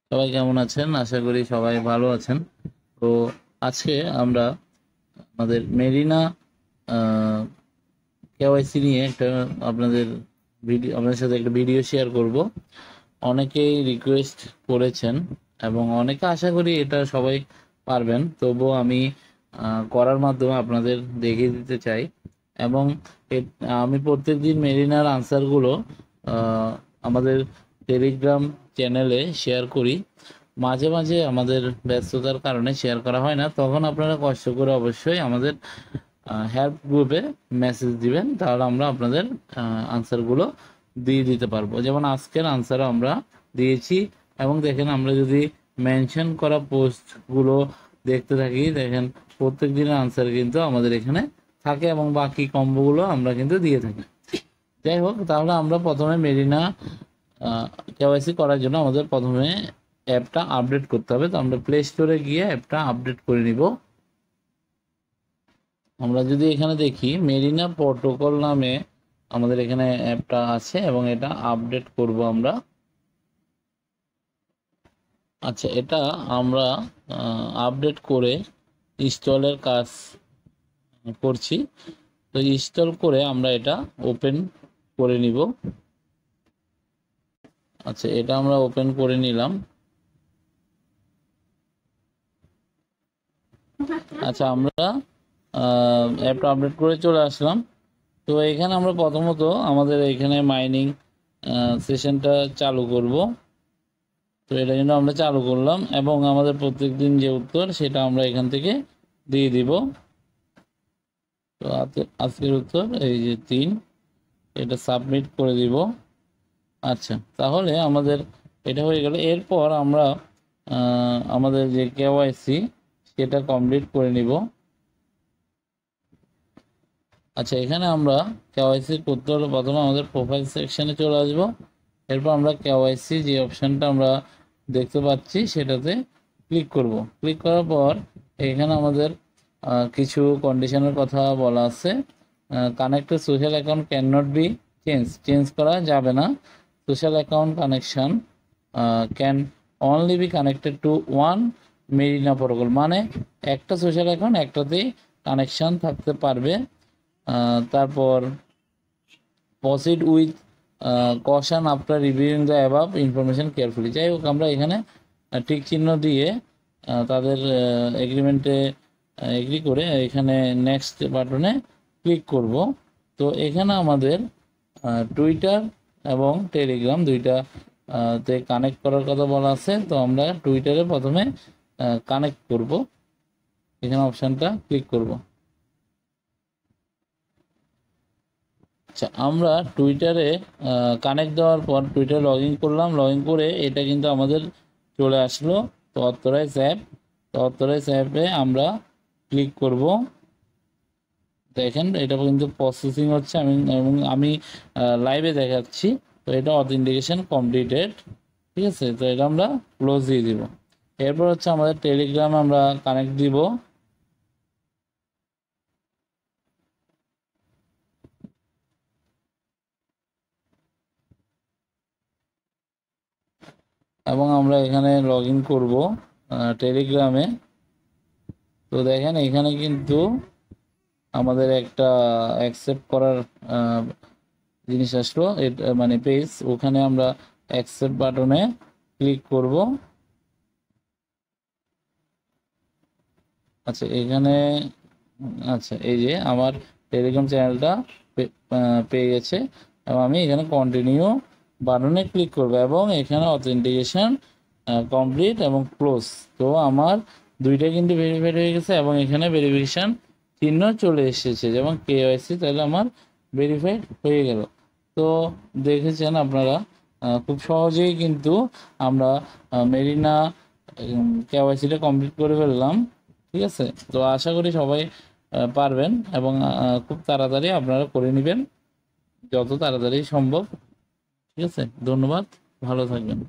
সবাই কেমন আছেন? আশা করি সবাই ভালো আছেন। তো আজকে আমরা আমাদের মেরিনা কেওয়াইসি নিয়ে আপনাদের সাথে একটা ভিডিও শেয়ার করব। অনেকেই রিকোয়েস্ট করেছেন এবং অনেকে আশা করি এটা সবাই পারবেন, তবুও আমি করার মাধ্যমে আপনাদের দেখিয়ে দিতে চাই। এবং আমি প্রত্যেকদিন মেরিনার আনসারগুলো আমাদের টেলিগ্রাম চ্যানেলে শেয়ার করি। মাঝে মাঝে আমাদের ব্যস্ততার কারণে শেয়ার করা হয় না, তখন আপনারা কষ্ট করে অবশ্যই আমাদের হেল্প গ্রুপে মেসেজ দিবেন, তাহলে আমরা আপনাদের আনসারগুলো দিয়ে দিতে পারবো। যেমন আজকের আনসার আমরা দিয়েছি, এবং দেখেন আমরা যদি মেনশন করা পোস্টগুলো দেখতে থাকি, দেখেন প্রত্যেক দিনের আনসার কিন্তু আমাদের এখানে থাকে এবং বাকি কম্বোগুলো আমরা কিন্তু দিয়ে থাকি। যাই হোক, তাহলে আমরা প্রথমে মেরিনা কেওয়াইসি করার জন্য আমাদের প্রথমে অ্যাপটা আপডেট করতে হবে। তো আমরা প্লে স্টোরে গিয়ে অ্যাপটা আপডেট করে নিব। আমরা যদি এখানে দেখি মেরিনা প্রোটোকল নামে আমাদের এখানে অ্যাপটা আছে এবং এটা আপডেট করব আমরা। আচ্ছা, এটা আমরা আপডেট করে ইনস্টলের কাজ করছি। তো ইনস্টল করে আমরা এটা ওপেন করে নিব। আচ্ছা, এটা আমরা ওপেন করে নিলাম। আচ্ছা, আমরা অ্যাপটা আপডেট করে চলে আসলাম। তো এখানে আমরা প্রথমত আমাদের এখানে মাইনিং সেশনটা চালু করব। তো এটা কিন্তু আমরা চালু করলাম এবং আমাদের প্রত্যেক দিন যে উত্তর সেটা আমরা এখান থেকে দিয়ে দিব। তো আজকের উত্তর এই যে 3, এটা সাবমিট করে দিব। আচ্ছা, তাহলে আমাদের এটা হয়ে গেল। এরপর আমরা আমাদের যে কেওয়াইসি সেটা কমপ্লিট করে নিব। আচ্ছা, এখানে আমরা কেওয়াইসি করতে হলে প্রথমে আমাদের প্রোফাইল সেকশনে চলে আসব। এরপর আমরা কেওয়াইসি যে অপশানটা আমরা দেখতে পাচ্ছি সেটাতে ক্লিক করব। ক্লিক করার পর এখানে আমাদের কিছু কন্ডিশনের কথা বলা আছে। Connected social account can not be change করা যাবে না। Social account connection can only be connected to one Marina protocol, মানে একটা সোশ্যাল অ্যাকাউন্ট একটাতেই কানেকশন থাকতে পারবে। তারপর proceed with caution after reviewing the above information carefully. যাই হোক, আমরা এখানে টিক চিহ্ন দিয়ে তাদের এগ্রিমেন্টে এগ্রি করে এখানে নেক্সট বাটনে ক্লিক করব। তো এখানে আমাদের টুইটার এবং টেলিগ্রাম দুইটাতে কানেক্ট করার কথা বলা আছে। তো আমরা টুইটারে প্রথমে কানেক্ট করব, এখানে অপশানটা ক্লিক করব। আচ্ছা, আমরা টুইটারে কানেক্ট দেওয়ার পর টুইটারে লগ ইন করলাম। লগ ইন করে এটা কিন্তু আমাদের চলে আসলো তো অথরাইজ অ্যাপ। তো অথরাইজ অ্যাপে আমরা ক্লিক করব। দেখেন এটা কিন্তু প্রসেসিং হচ্ছে, আমি লাইভে দেখাচ্ছি। তো এটা অথেন্টিকেশন কমপ্লিটেড, ঠিক আছে। তো এটা আমরা ক্লোজ দিয়ে দিব। এরপর হচ্ছে আমাদের টেলিগ্রামে আমরা কানেক্ট দিব। এবং আমরা এখানে লগ ইন করবো টেলিগ্রামে। তো দেখেন এখানে কিন্তু আমাদের একটা অ্যাকসেপ্ট করার জিনিস আসলো, এটা মানে পেজ। ওখানে আমরা অ্যাকসেপ্ট বাটনে ক্লিক করব। আচ্ছা, এখানে আচ্ছা এই যে আমার টেলিগ্রাম চ্যানেলটা পেয়ে গেছে এবং আমি এখানে কন্টিনিউ বাটনে ক্লিক করব এবং এখানে অথেন্টিকেশন কমপ্লিট এবং ক্লোজ। তো আমার দুইটা কিন্তু ভেরিফাইড হয়ে গেছে এবং এখানে ভেরিফিকেশান চিহ্ন চলে এসেছে, যেমন কেওয়াইসি, তাহলে আমার ভেরিফাইড হয়ে গেল। তো দেখেছেন আপনারা খুব সহজেই কিন্তু আমরা মেরিনা কেওয়াইসিটা কমপ্লিট করে ফেললাম, ঠিক আছে। তো আশা করি সবাই পারবেন এবং খুব তাড়াতাড়ি আপনারা করে নেবেন, যত তাড়াতাড়ি সম্ভব, ঠিক আছে। ধন্যবাদ, ভালো থাকবেন।